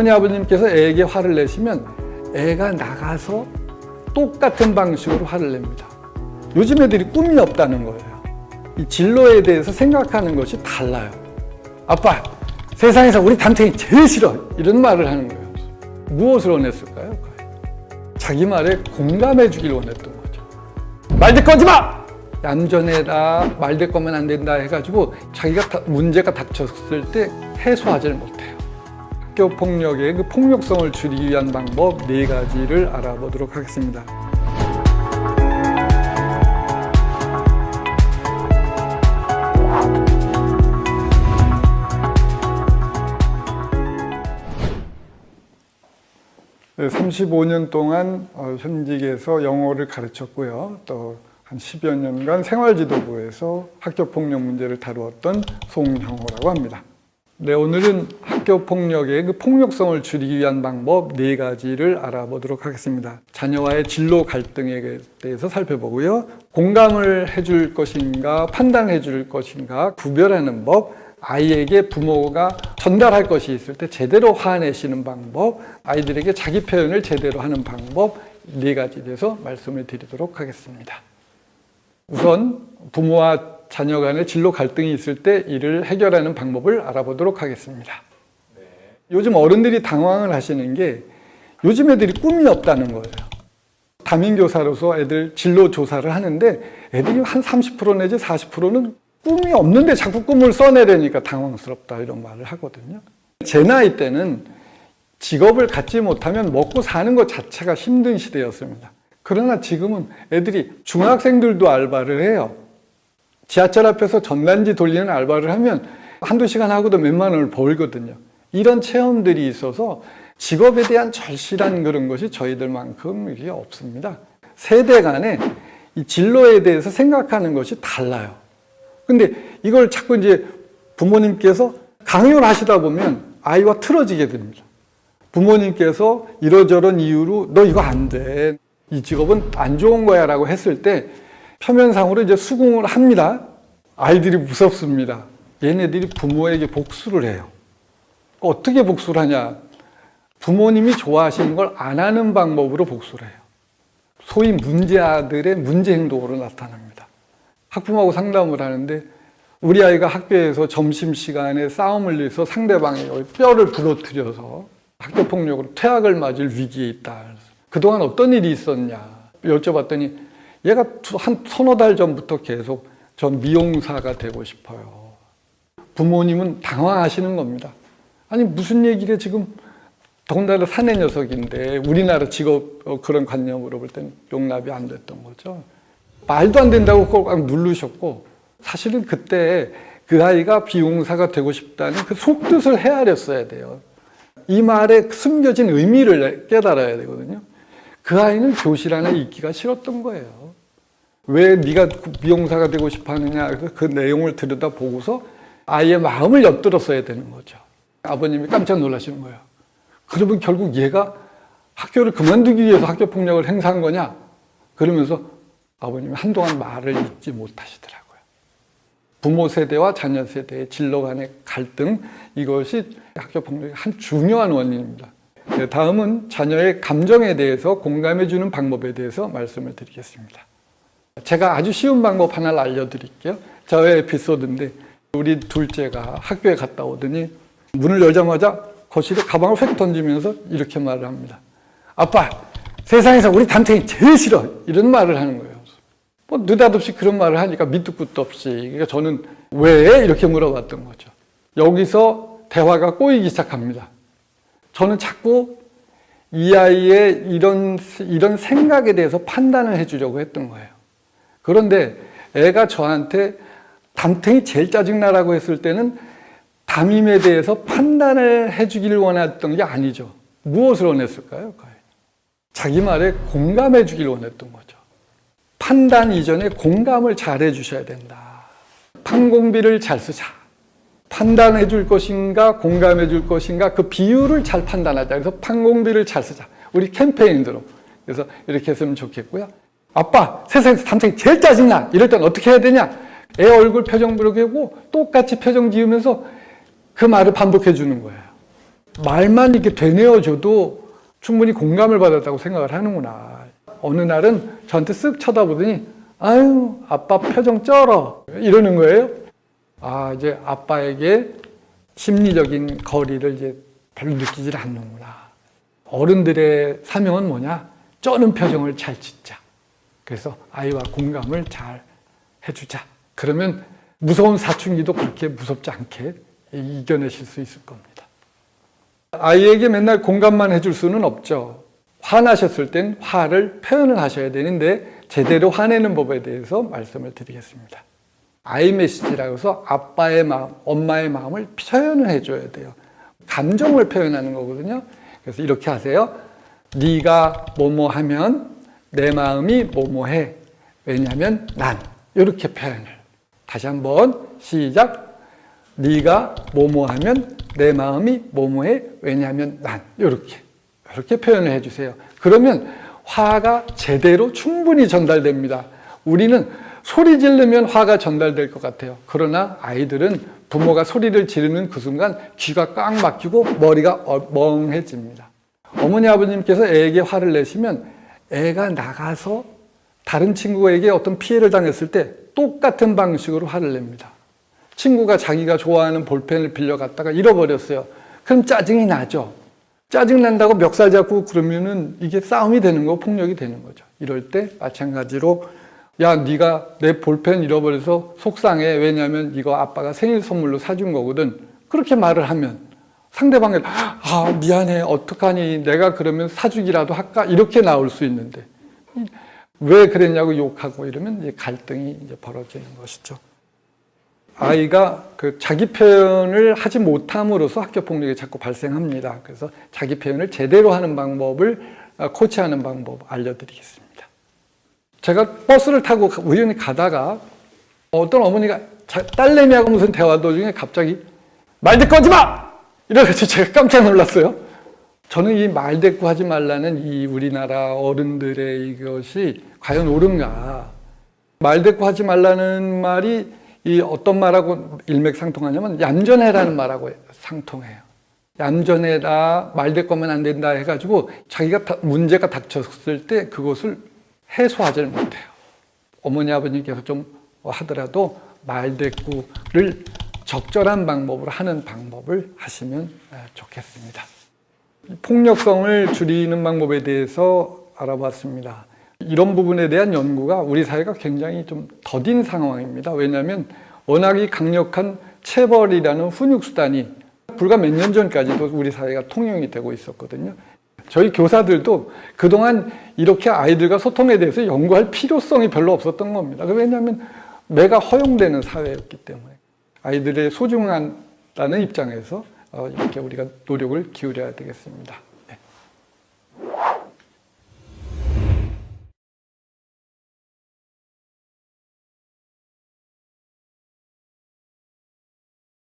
어머니 아버님께서 애에게 화를 내시면 애가 나가서 똑같은 방식으로 화를 냅니다. 요즘 애들이 꿈이 없다는 거예요. 이 진로에 대해서 생각하는 것이 달라요. 아빠, 세상에서 우리 담탱이 제일 싫어, 이런 말을 하는 거예요. 무엇을 원했을까요? 자기 말에 공감해 주길 원했던 거죠. 말대꾸하지 마! 얌전해라, 말대꾸하면 안 된다 해가지고 자기가 문제가 닥쳤을 때 해소하지를 못해요. 학교 폭력의 그 폭력성을 줄이기 위한 방법 4가지를 알아보도록 하겠습니다. 네, 35년 동안 현직에서 영어를 가르쳤고요. 또 한 10여 년간 생활지도부에서 학교폭력 문제를 다루었던 송형호라고 합니다. 네, 오늘은 학교폭력의 그 폭력성을 줄이기 위한 방법 4가지를 알아보도록 하겠습니다. 자녀와의 진로 갈등에 대해서 살펴보고요. 공감을 해줄 것인가, 판단해 줄 것인가, 구별하는 법, 아이에게 부모가 전달할 것이 있을 때 제대로 화내시는 방법, 아이들에게 자기 표현을 제대로 하는 방법 4가지에 대해서 말씀을 드리도록 하겠습니다. 우선 부모와 자녀 간의 진로 갈등이 있을 때 이를 해결하는 방법을 알아보도록 하겠습니다. 요즘 어른들이 당황을 하시는 게 요즘 애들이 꿈이 없다는 거예요. 담임교사로서 애들 진로 조사를 하는데 애들이 한 30% 내지 40%는 꿈이 없는데 자꾸 꿈을 써내려니까 당황스럽다 이런 말을 하거든요. 제 나이 때는 직업을 갖지 못하면 먹고 사는 것 자체가 힘든 시대였습니다. 그러나 지금은 애들이 중학생들도 알바를 해요. 지하철 앞에서 전단지 돌리는 알바를 하면 한두 시간 하고도 몇만 원을 벌거든요. 이런 체험들이 있어서 직업에 대한 절실한 그런 것이 저희들만큼 이게 없습니다. 세대 간에 이 진로에 대해서 생각하는 것이 달라요. 근데 이걸 자꾸 이제 부모님께서 강요를 하시다 보면 아이와 틀어지게 됩니다. 부모님께서 이러저런 이유로 너 이거 안 돼. 이 직업은 안 좋은 거야 라고 했을 때 표면상으로 이제 수긍을 합니다. 아이들이 무섭습니다. 얘네들이 부모에게 복수를 해요. 어떻게 복수를 하냐? 부모님이 좋아하시는 걸 안 하는 방법으로 복수를 해요. 소위 문제아들의 문제 행동으로 나타납니다. 학부모하고 상담을 하는데 우리 아이가 학교에서 점심시간에 싸움을 내서 상대방의 뼈를 부러뜨려서 학교폭력으로 퇴학을 맞을 위기에 있다. 그동안 어떤 일이 있었냐 여쭤봤더니 얘가 한 서너 달 전부터 계속 전 미용사가 되고 싶어요. 부모님은 당황하시는 겁니다. 아니 무슨 얘기를 지금 더군다나 사내 녀석인데 우리나라 직업 그런 관념으로 볼 때는 용납이 안 됐던 거죠. 말도 안 된다고 꼭 누르셨고 사실은 그때 그 아이가 비용사가 되고 싶다는 그 속뜻을 헤아렸어야 돼요. 이 말에 숨겨진 의미를 깨달아야 되거든요. 그 아이는 교실 안에 있기가 싫었던 거예요. 왜 네가 미용사가 되고 싶어 하느냐 그 내용을 들여다보고서 아이의 마음을 엿들었어야 되는 거죠. 아버님이 깜짝 놀라시는 거예요. 그러면 결국 얘가 학교를 그만두기 위해서 학교폭력을 행사한 거냐? 그러면서 아버님이 한동안 말을 잇지 못하시더라고요. 부모 세대와 자녀 세대의 진로 간의 갈등, 이것이 학교폭력의 한 중요한 원인입니다. 다음은 자녀의 감정에 대해서 공감해주는 방법에 대해서 말씀을 드리겠습니다. 제가 아주 쉬운 방법 하나를 알려드릴게요. 저의 에피소드인데 우리 둘째가 학교에 갔다 오더니 문을 열자마자 거실에 가방을 휙 던지면서 이렇게 말을 합니다. 아빠, 세상에서 우리 담탱이 제일 싫어. 이런 말을 하는 거예요. 뭐 느닷없이 그런 말을 하니까 밑도 끝도 없이. 그러니까 저는 왜? 이렇게 물어봤던 거죠. 여기서 대화가 꼬이기 시작합니다. 저는 자꾸 이 아이의 이런 생각에 대해서 판단을 해주려고 했던 거예요. 그런데 애가 저한테 담탱이 제일 짜증나라고 했을 때는 담임에 대해서 판단을 해주기를 원했던 게 아니죠. 무엇을 원했을까요? 자기 말에 공감해 주기를 원했던 거죠. 판단 이전에 공감을 잘 해주셔야 된다. 판공비를 잘 쓰자. 판단해 줄 것인가 공감해 줄 것인가 그 비율을 잘 판단하자. 그래서 판공비를 잘 쓰자. 우리 캠페인으로. 그래서 이렇게 했으면 좋겠고요. 아빠, 세상에서 담탱이 제일 짜증나. 이럴 땐 어떻게 해야 되냐? 애 얼굴 표정 보고 똑같이 표정 지으면서 그 말을 반복해 주는 거예요. 말만 이렇게 되뇌어줘도 충분히 공감을 받았다고 생각을 하는구나. 어느 날은 저한테 쓱 쳐다보더니 아유 아빠 표정 쩔어 이러는 거예요. 아 이제 아빠에게 심리적인 거리를 이제 별로 느끼질 않는구나. 어른들의 사명은 뭐냐? 쩌는 표정을 잘 짓자. 그래서 아이와 공감을 잘 해주자. 그러면 무서운 사춘기도 그렇게 무섭지 않게 이겨내실 수 있을 겁니다. 아이에게 맨날 공감만 해줄 수는 없죠. 화나셨을 땐 화를 표현을 하셔야 되는데 제대로 화내는 법에 대해서 말씀을 드리겠습니다. 아이 메시지라고 해서 아빠의 마음, 엄마의 마음을 표현을 해줘야 돼요. 감정을 표현하는 거거든요. 그래서 이렇게 하세요. 네가 뭐뭐 하면 내 마음이 뭐뭐해. 왜냐하면 난. 이렇게 표현을. 다시 한번 시작. 네가 뭐뭐 하면 내 마음이 뭐뭐해. 왜냐하면 난. 이렇게 표현을 해주세요. 그러면 화가 제대로 충분히 전달됩니다. 우리는 소리 지르면 화가 전달될 것 같아요. 그러나 아이들은 부모가 소리를 지르는 그 순간 귀가 꽉 막히고 머리가 멍해집니다. 어머니 아버님께서 애에게 화를 내시면 애가 나가서 다른 친구에게 어떤 피해를 당했을 때 똑같은 방식으로 화를 냅니다. 친구가 자기가 좋아하는 볼펜을 빌려갔다가 잃어버렸어요. 그럼 짜증이 나죠. 짜증 난다고 멱살 잡고 그러면은 이게 싸움이 되는 거, 폭력이 되는 거죠. 이럴 때 마찬가지로 야, 네가 내 볼펜 잃어버려서 속상해. 왜냐하면 이거 아빠가 생일 선물로 사준 거거든. 그렇게 말을 하면 상대방이 아, 미안해. 어떡하니. 내가 그러면 사주기라도 할까? 이렇게 나올 수 있는데 왜 그랬냐고 욕하고 이러면 이제 갈등이 이제 벌어지는 것이죠. 아이가 그 자기 표현을 하지 못함으로써 학교 폭력이 자꾸 발생합니다. 그래서 자기 표현을 제대로 하는 방법을 코치하는 방법 알려드리겠습니다. 제가 버스를 타고 우연히 가다가 어떤 어머니가 딸내미하고 무슨 대화 도중에 갑자기 말대꾸하지 마! 이래가지고 제가 깜짝 놀랐어요. 저는 이 말대꾸 하지 말라는 이 우리나라 어른들의 이것이 과연 옳은가? 말대꾸 하지 말라는 말이 이 어떤 말하고 일맥상통하냐면 얌전해라는 말하고 상통해요. 얌전해라, 말대꾸하면 안 된다 해가지고 자기가 문제가 닥쳤을 때 그것을 해소하지를 못해요. 어머니 아버님께서 좀 하더라도 말대꾸를 적절한 방법으로 하는 방법을 하시면 좋겠습니다. 폭력성을 줄이는 방법에 대해서 알아봤습니다. 이런 부분에 대한 연구가 우리 사회가 굉장히 좀 더딘 상황입니다. 왜냐하면 워낙 강력한 체벌이라는 훈육수단이 불과 몇 년 전까지도 우리 사회가 통용이 되고 있었거든요. 저희 교사들도 그동안 이렇게 아이들과 소통에 대해서 연구할 필요성이 별로 없었던 겁니다. 왜냐하면 매가 허용되는 사회였기 때문에 아이들의 소중하다는 입장에서 이렇게 우리가 노력을 기울여야 되겠습니다.